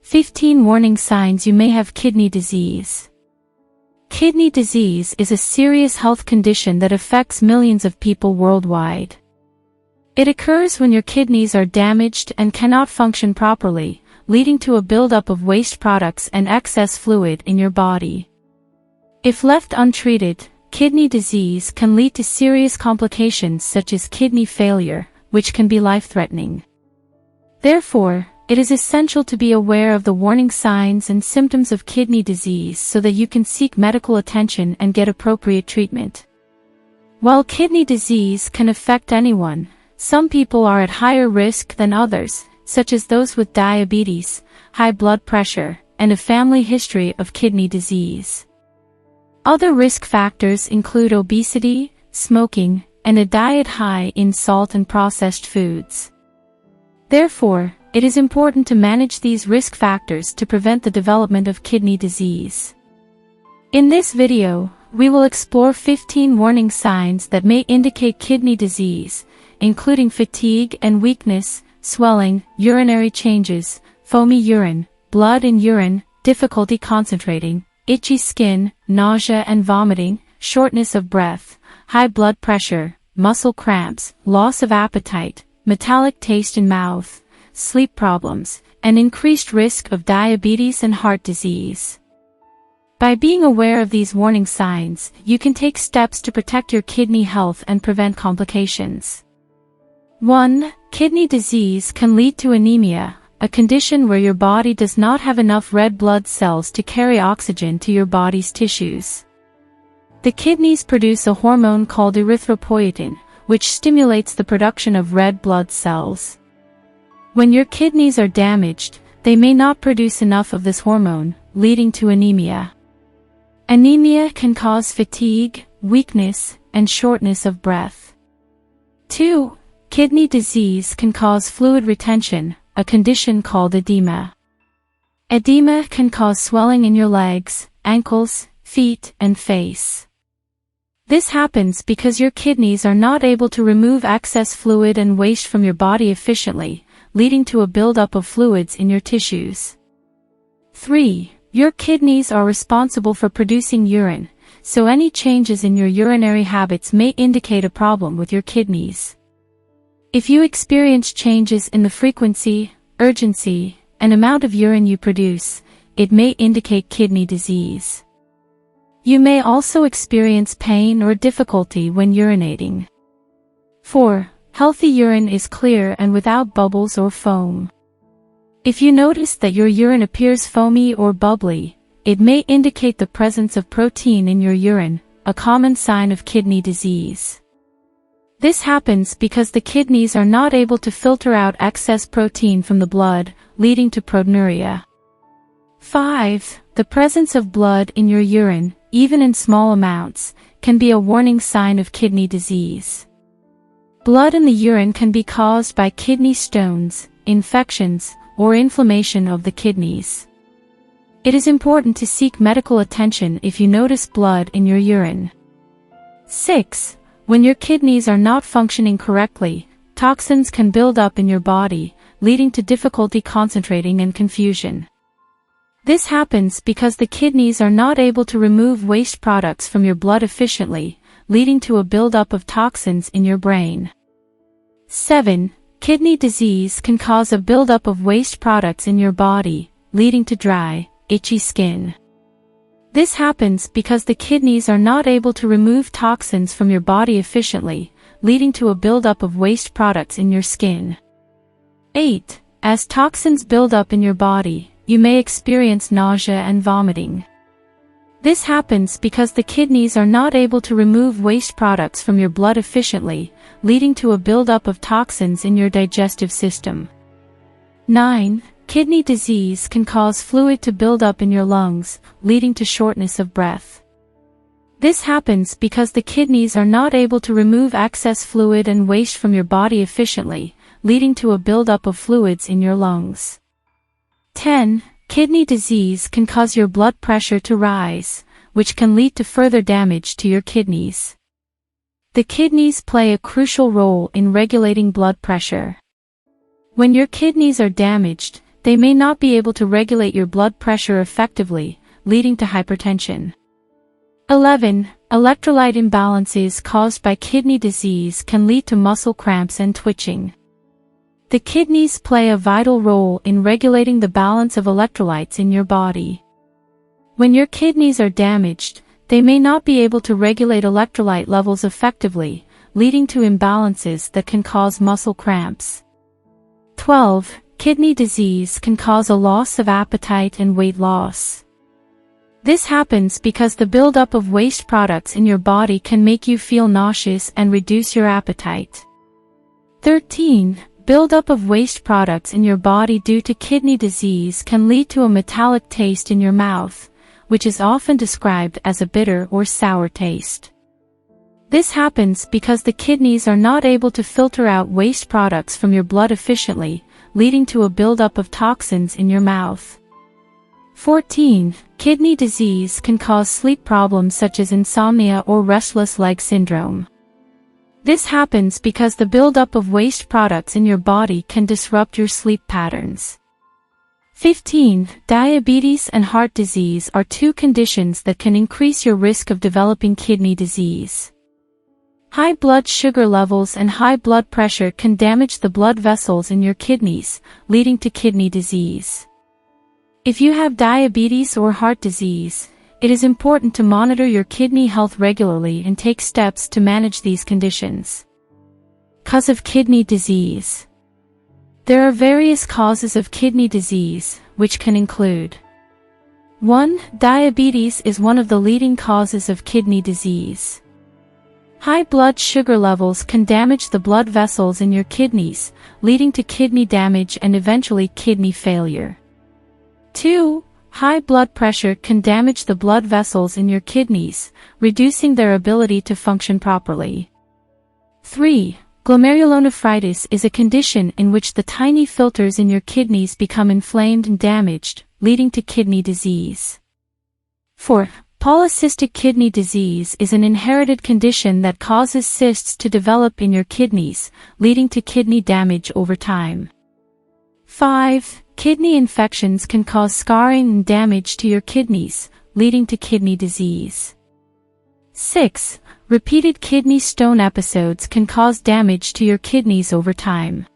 15 warning signs you may have kidney disease. Kidney disease is a serious health condition that affects millions of people worldwide. It occurs when your kidneys are damaged and cannot function properly, leading to a buildup of waste products and excess fluid in your body. If left untreated, kidney disease can lead to serious complications such as kidney failure, which can be life-threatening. Therefore, it is essential to be aware of the warning signs and symptoms of kidney disease so that you can seek medical attention and get appropriate treatment. While kidney disease can affect anyone, some people are at higher risk than others, such as those with diabetes, high blood pressure, and a family history of kidney disease. Other risk factors include obesity, smoking, and a diet high in salt and processed foods. Therefore, it is important to manage these risk factors to prevent the development of kidney disease. In this video, we will explore 15 warning signs that may indicate kidney disease, including fatigue and weakness, swelling, urinary changes, foamy urine, blood in urine, difficulty concentrating, itchy skin, nausea and vomiting, shortness of breath, high blood pressure, muscle cramps, loss of appetite, metallic taste in mouth, sleep problems, and increased risk of diabetes and heart disease. By being aware of these warning signs, you can take steps to protect your kidney health and prevent complications. 1. Kidney disease can lead to anemia, a condition where your body does not have enough red blood cells to carry oxygen to your body's tissues. The kidneys produce a hormone called erythropoietin, which stimulates the production of red blood cells. When your kidneys are damaged, they may not produce enough of this hormone, leading to anemia. Anemia can cause fatigue, weakness, and shortness of breath. 2. Kidney disease can cause fluid retention, a condition called edema. Edema can cause swelling in your legs, ankles, feet, and face. This happens because your kidneys are not able to remove excess fluid and waste from your body efficiently, leading to a buildup of fluids in your tissues. 3. Your kidneys are responsible for producing urine, so any changes in your urinary habits may indicate a problem with your kidneys. If you experience changes in the frequency, urgency, and amount of urine you produce, it may indicate kidney disease. You may also experience pain or difficulty when urinating. 4. Healthy urine is clear and without bubbles or foam. If you notice that your urine appears foamy or bubbly, it may indicate the presence of protein in your urine, a common sign of kidney disease. This happens because the kidneys are not able to filter out excess protein from the blood, leading to proteinuria. 5. The presence of blood in your urine, even in small amounts, can be a warning sign of kidney disease. Blood in the urine can be caused by kidney stones, infections, or inflammation of the kidneys. It is important to seek medical attention if you notice blood in your urine. 6. When your kidneys are not functioning correctly, toxins can build up in your body, leading to difficulty concentrating and confusion. This happens because the kidneys are not able to remove waste products from your blood efficiently, leading to a buildup of toxins in your brain. 7. Kidney disease can cause a buildup of waste products in your body, leading to dry, itchy skin. This happens because the kidneys are not able to remove toxins from your body efficiently, leading to a buildup of waste products in your skin. 8. As toxins build up in your body, you may experience nausea and vomiting. This happens because the kidneys are not able to remove waste products from your blood efficiently, leading to a buildup of toxins in your digestive system. 9. Kidney disease can cause fluid to build up in your lungs, leading to shortness of breath. This happens because the kidneys are not able to remove excess fluid and waste from your body efficiently, leading to a buildup of fluids in your lungs. 10. Kidney disease can cause your blood pressure to rise, which can lead to further damage to your kidneys. The kidneys play a crucial role in regulating blood pressure. When your kidneys are damaged, they may not be able to regulate your blood pressure effectively, leading to hypertension. 11. Electrolyte imbalances caused by kidney disease can lead to muscle cramps and twitching. The kidneys play a vital role in regulating the balance of electrolytes in your body. When your kidneys are damaged, they may not be able to regulate electrolyte levels effectively, leading to imbalances that can cause muscle cramps. 12. Kidney disease can cause a loss of appetite and weight loss. This happens because the buildup of waste products in your body can make you feel nauseous and reduce your appetite. 13. Buildup of waste products in your body due to kidney disease can lead to a metallic taste in your mouth, which is often described as a bitter or sour taste. This happens because the kidneys are not able to filter out waste products from your blood efficiently, leading to a buildup of toxins in your mouth. 14. Kidney disease can cause sleep problems such as insomnia or restless leg syndrome. This happens because the buildup of waste products in your body can disrupt your sleep patterns. 15. Diabetes and heart disease are two conditions that can increase your risk of developing kidney disease. High blood sugar levels and high blood pressure can damage the blood vessels in your kidneys, leading to kidney disease. If you have diabetes or heart disease, it is important to monitor your kidney health regularly and take steps to manage these conditions. Cause of kidney disease. There are various causes of kidney disease, which can include: 1. Diabetes is one of the leading causes of kidney disease. High blood sugar levels can damage the blood vessels in your kidneys, leading to kidney damage and eventually kidney failure. 2. High blood pressure can damage the blood vessels in your kidneys, reducing their ability to function properly. 3. Glomerulonephritis is a condition in which the tiny filters in your kidneys become inflamed and damaged, leading to kidney disease. 4. Polycystic kidney disease is an inherited condition that causes cysts to develop in your kidneys, leading to kidney damage over time. 5. Kidney infections can cause scarring and damage to your kidneys, leading to kidney disease. 6. Repeated kidney stone episodes can cause damage to your kidneys over time.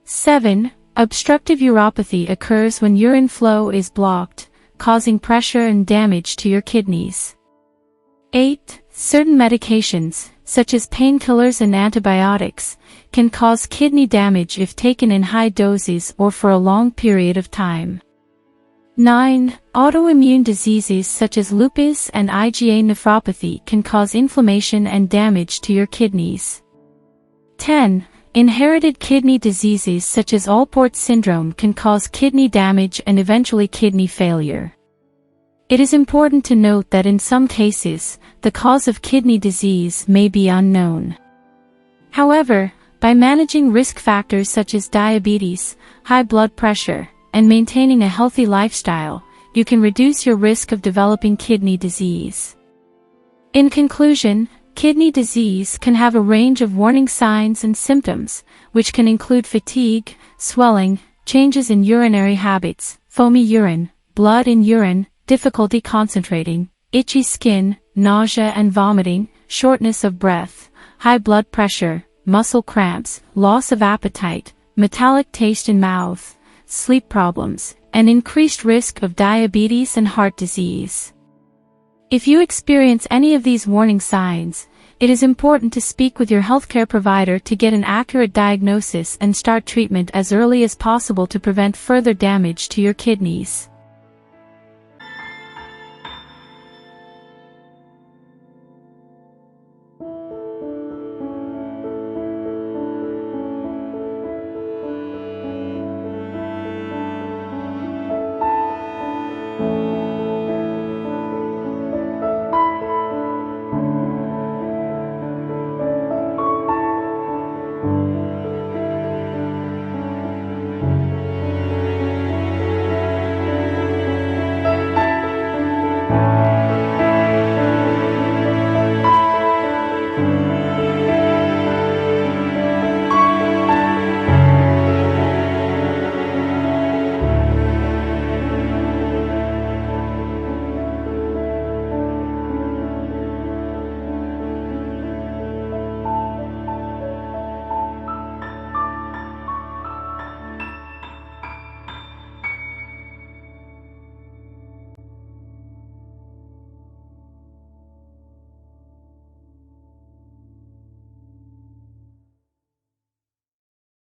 7. Obstructive uropathy occurs when urine flow is blocked, causing pressure and damage to your kidneys. 8. Certain medications, such as painkillers and antibiotics, can cause kidney damage if taken in high doses or for a long period of time. 9. Autoimmune diseases such as lupus and IgA nephropathy can cause inflammation and damage to your kidneys. 10. Inherited kidney diseases such as Alport syndrome can cause kidney damage and eventually kidney failure. It is important to note that in some cases, the cause of kidney disease may be unknown. However, by managing risk factors such as diabetes, high blood pressure, and maintaining a healthy lifestyle, you can reduce your risk of developing kidney disease. In conclusion, kidney disease can have a range of warning signs and symptoms, which can include fatigue, swelling, changes in urinary habits, foamy urine, blood in urine, difficulty concentrating, itchy skin, nausea and vomiting, shortness of breath, high blood pressure, muscle cramps, loss of appetite, metallic taste in mouth, sleep problems, and increased risk of diabetes and heart disease. If you experience any of these warning signs, it is important to speak with your healthcare provider to get an accurate diagnosis and start treatment as early as possible to prevent further damage to your kidneys.